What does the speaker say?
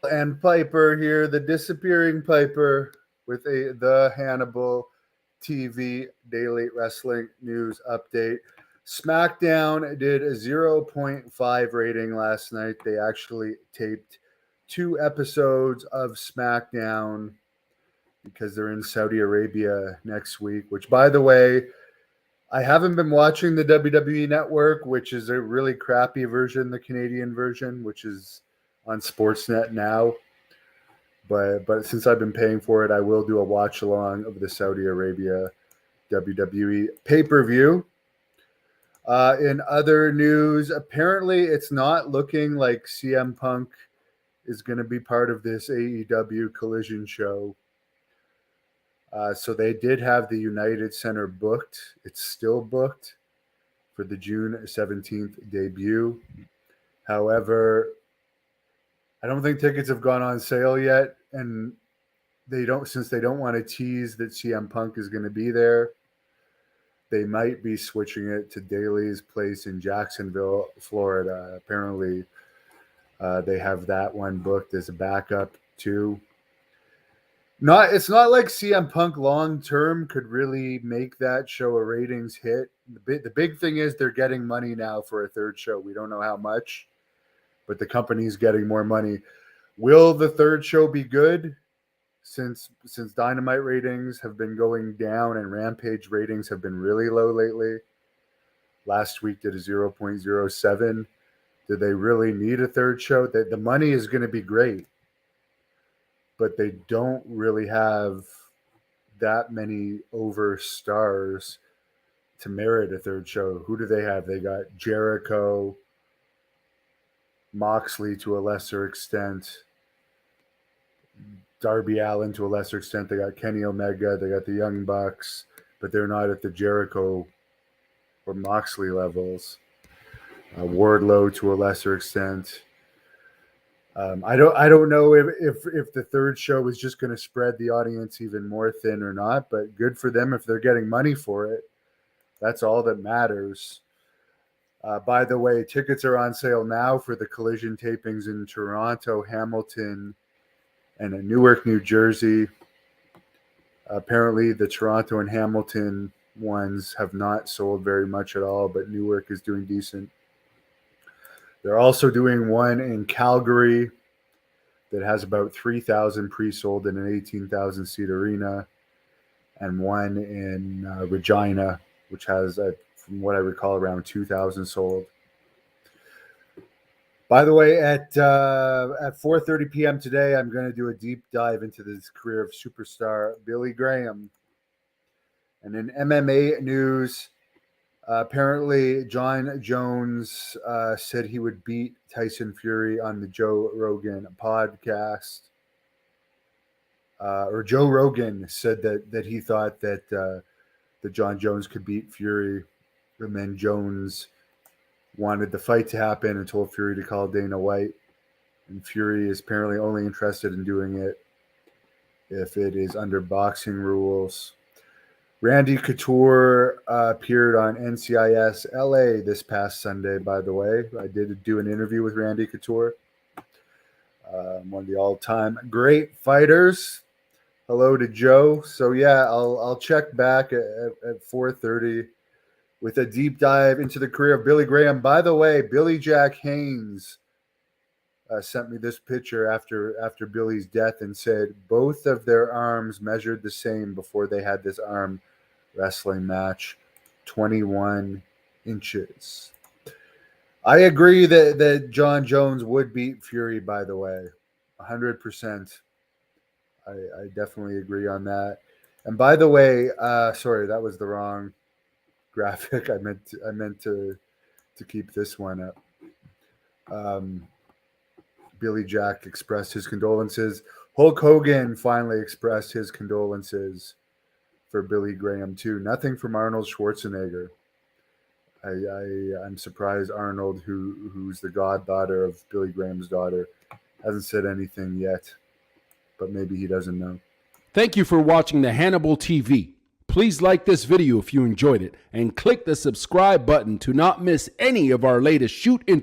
And Piper here, the disappearing Piper, with the Hannibal TV Daily Wrestling News Update. Smackdown did a zero point 0.5 rating last night. They actually taped 2 episodes of Smackdown because they're in Saudi Arabia next week, which, by the way, I haven't been watching the WWE Network, which is a really crappy version, the Canadian version, which is on Sportsnet now. But since I've been paying for it, I will do a watch along of the Saudi Arabia WWE pay-per-view. In other news, apparently it's not looking like CM Punk is going to be part of this AEW Collision show. So they did have the United Center booked. It's still booked for the June 17th debut. However, I don't think tickets have gone on sale yet, and since they don't want to tease that CM Punk is going to be there, they might be switching it to Daly's place in Jacksonville, Florida. Apparently, they have that one booked as a backup too. It's not like CM Punk long term could really make that show a ratings hit. The big thing is they're getting money now for a third show. We don't know how much, but the company's getting more money. Will the third show be good? Since Dynamite ratings have been going down and Rampage ratings have been really low lately. Last week did a 0.07. Do they really need a third show? The money is going to be great, but they don't really have that many over stars to merit a third show. Who do they have? They got Jericho, Moxley to a lesser extent, Darby Allin to a lesser extent. They got Kenny Omega. They got the Young Bucks, but they're not at the Jericho or Moxley levels. Wardlow to a lesser extent. I don't know if the third show is just going to spread the audience even more thin or not, but good for them if they're getting money for it. That's all that matters. By the way, tickets are on sale now for the Collision tapings in Toronto, Hamilton, and in Newark, New Jersey. Apparently, the Toronto and Hamilton ones have not sold very much at all, but Newark is doing decent. They're also doing one in Calgary that has about 3,000 pre-sold in an 18,000-seat arena, and one in Regina, which has, from what I recall, around 2,000 sold. By the way, at 4:30 p.m. today, I'm going to do a deep dive into the career of superstar Billy Graham. And in MMA news, apparently John Jones said he would beat Tyson Fury on the Joe Rogan podcast. Or Joe Rogan said that he thought that John Jones could beat Fury, and then Jones wanted the fight to happen and told Fury to call Dana White. And Fury is apparently only interested in doing it if it is under boxing rules. Randy Couture appeared on NCIS LA this past Sunday, by the way. I did do an interview with Randy Couture, one of the all-time great fighters. Hello to Joe. So, yeah, I'll check back at 4:30 with a deep dive into the career of Billy Graham. By the way, Billy Jack Haynes sent me this picture after Billy's death and said both of their arms measured the same before they had this arm wrestling match, 21 inches. I agree that John Jones would beat Fury, by the way, 100%. I definitely agree on that. And by the way, sorry, that was the wrong graphic. I meant to keep this one up. Billy Jack expressed his condolences. Hulk Hogan finally expressed his condolences for Billy Graham too. Nothing from Arnold Schwarzenegger. I'm surprised Arnold, who's the goddaughter of Billy Graham's daughter, hasn't said anything yet. But maybe he doesn't know. Thank you for watching the Hannibal TV. Please like this video if you enjoyed it and click the subscribe button to not miss any of our latest shoot